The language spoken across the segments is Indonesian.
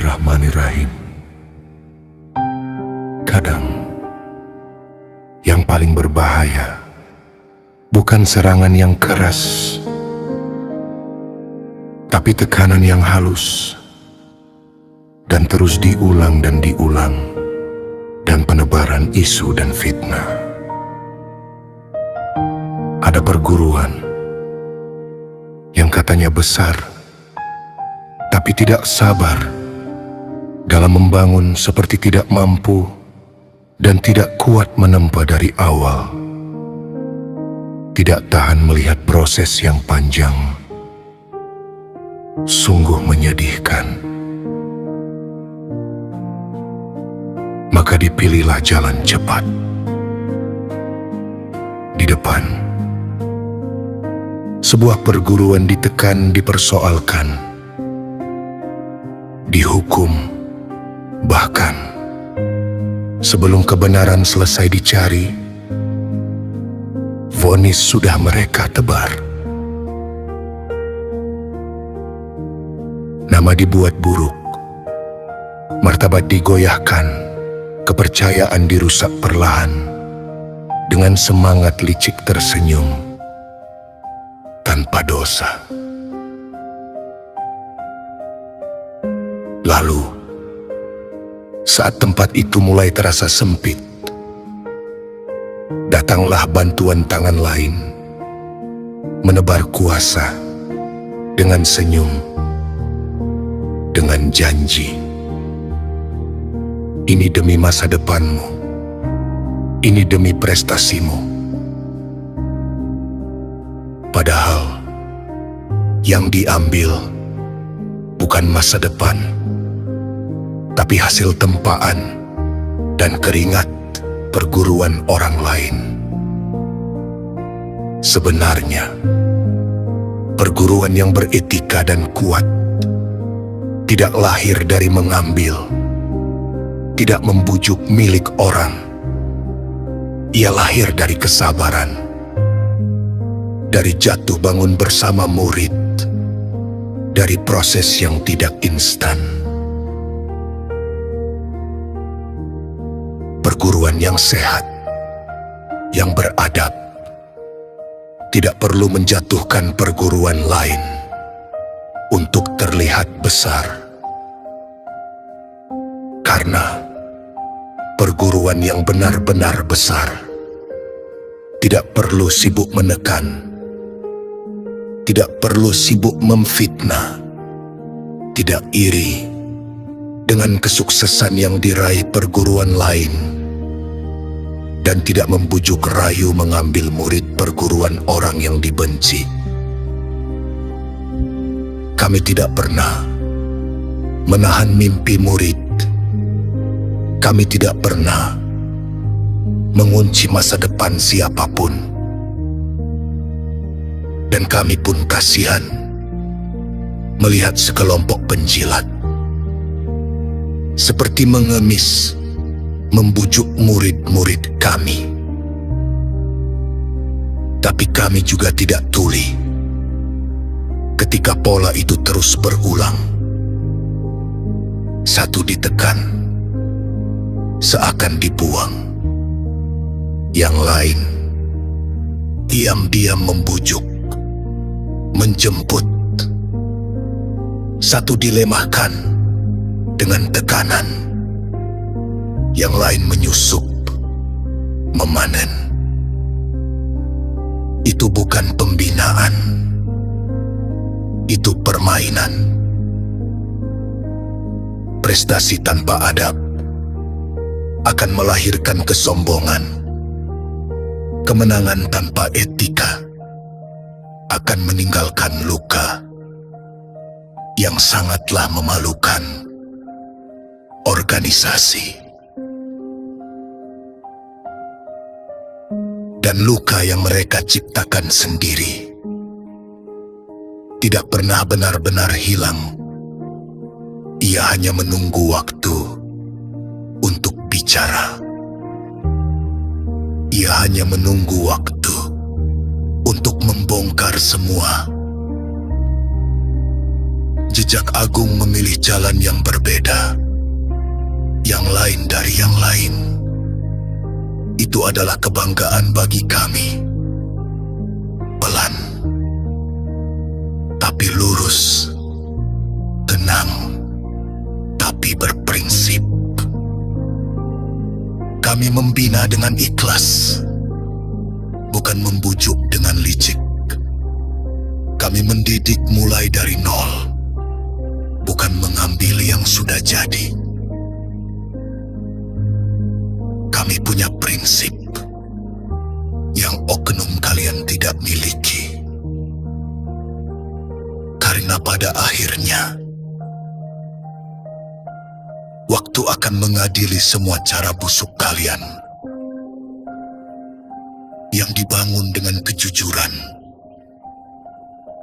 Bismillahirrahmanirrahim. Kadang yang paling berbahaya bukan serangan yang keras, tapi tekanan yang halus dan terus diulang dan diulang, dan penebaran isu dan fitnah. Ada perguruan yang katanya besar, tapi tidak sabar dalam membangun, seperti tidak mampu dan tidak kuat menempa dari awal. Tidak tahan melihat proses yang panjang. Sungguh menyedihkan. Maka dipilihlah jalan cepat. Di depan, sebuah perguruan ditekan, dipersoalkan, dihukum, bahkan sebelum kebenaran selesai dicari, vonis sudah mereka tebar. Nama dibuat buruk, martabat digoyahkan, kepercayaan dirusak perlahan, dengan semangat licik tersenyum tanpa dosa. Lalu, saat tempat itu mulai terasa sempit, datanglah bantuan tangan lain, menebar kuasa dengan senyum, dengan janji. Ini demi masa depanmu, ini demi prestasimu. Padahal yang diambil bukan masa depan, tapi hasil tempaan dan keringat perguruan orang lain. Sebenarnya, perguruan yang beretika dan kuat tidak lahir dari mengambil, tidak membujuk milik orang. Ia lahir dari kesabaran, dari jatuh bangun bersama murid, dari proses yang tidak instan. Perguruan yang sehat, yang beradab, tidak perlu menjatuhkan perguruan lain untuk terlihat besar. Karena perguruan yang benar-benar besar tidak perlu sibuk menekan, tidak perlu sibuk memfitnah, tidak iri dengan kesuksesan yang diraih perguruan lain, dan tidak membujuk rayu mengambil murid perguruan orang yang dibenci. Kami tidak pernah menahan mimpi murid. Kami tidak pernah mengunci masa depan siapapun. Dan kami pun kasihan melihat sekelompok penjilat seperti mengemis membujuk murid-murid kami. Tapi kami juga tidak tuli ketika pola itu terus berulang. Satu ditekan, seakan dibuang. Yang lain diam-diam membujuk, menjemput. Satu dilemahkan dengan tekanan, yang lain menyusup, memanen. Itu bukan pembinaan, itu permainan. Prestasi tanpa adab akan melahirkan kesombongan. Kemenangan tanpa etika akan meninggalkan luka yang sangatlah memalukan organisasi. Dan luka yang mereka ciptakan sendiri tidak pernah benar-benar hilang. Ia hanya menunggu waktu untuk bicara. Ia hanya menunggu waktu untuk membongkar semua. Jejak Agung memilih jalan yang berbeda, yang lain dari yang lain. Itu adalah kebanggaan bagi kami. Pelan, tapi lurus. Tenang, tapi berprinsip. Kami membina dengan ikhlas, bukan membujuk dengan licik. Kami mendidik mulai dari nol, bukan mengambil yang sudah jadi. Kami punya prinsip yang oknum kalian tidak miliki. Karena pada akhirnya, waktu akan mengadili semua cara busuk kalian yang dibangun dengan kejujuran,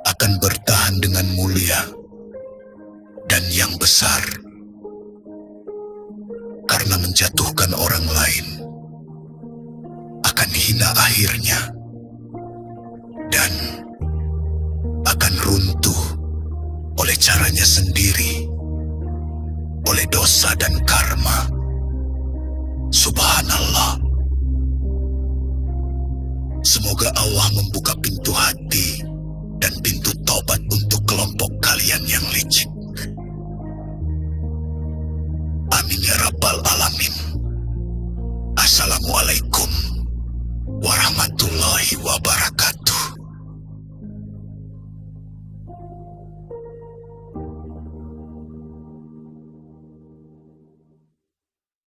akan bertahan dengan mulia dan yang besar. Karena menjatuhkan orang lain akan hina akhirnya dan akan runtuh oleh caranya sendiri, oleh dosa dan karma. Subhanallah. Semoga Allah membuka pintu hati dan pintu taubat untuk kelompok kalian yang licik. Amin ya Rabbal Alamin. Assalamualaikum warahmatullahi wabarakatuh.